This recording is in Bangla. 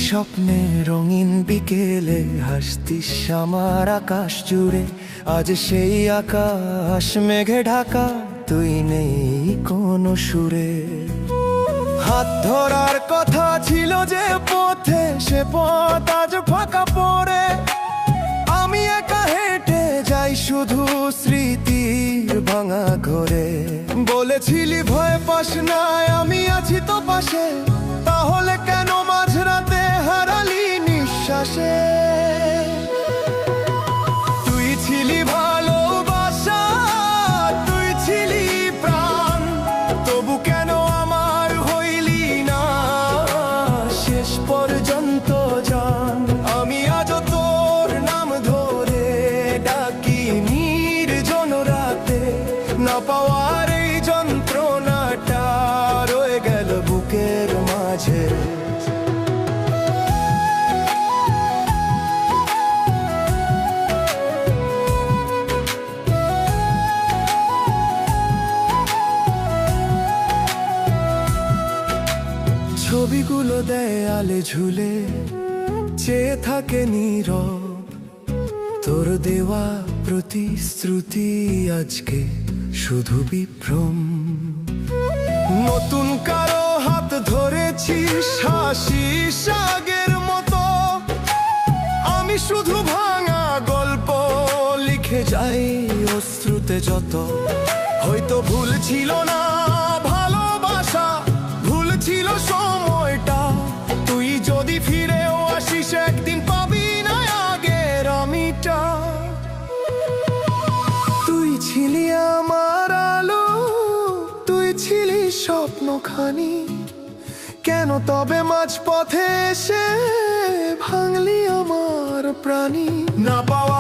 স্বপ্নে রঙিন বিকেলে হাসতিস আমার আকাশ জুড়ে। আজ সেই আকাশ মেঘে ঢাকা, তুই নেই কোনো সুরে। হাত ধরার কথা ছিল যে পথে, সে পথ আজ ফাঁকা পড়ে। আমি একা হেঁটে যাই শুধু স্মৃতির ভাঙা ঘরে। বলেছিলি ভয় পাস না, আমি আছি তো পাশে, তাহলে কেন মাঝরাতে হারালি নিঃশ্বাসে? তুই ছিলি ভালোবাসা, তুই ছিলি প্রাণ, তবু কেন আমার হইলি না শেষ পর্যন্ত জান? আমি আজও তোর নাম ধরে ডাকি নির্জন রাতে, না পাওয়ার এই যন্ত্রণাটা রয়ে গেল বুকের মাঝে। ছবিগুলো দেয়ালে ঝুলে চেয়ে থাকে নীরব, তোর দেওয়া প্রতিশ্রুতি আজকে শুধু বিভ্রম। নতুন কারো হাত ধরেছিস হাসিস আগের মতো, আমি শুধু ভাঙা গল্প লিখে যাই অশ্রুতে যত। হয়তো ভুল ছিল না ভালোবাসা, ভুল ছিল সময়টা। তুই যদি ফিরেও আসিস একদিন পাবি না আগের আমিটা। তুই ছিলি আমার আলো, তুই ছিলি স্বপ্নখানি, কেন তবে মাঝপথে এসে ভাঙলি আমার প্রাণী? না পাওয়া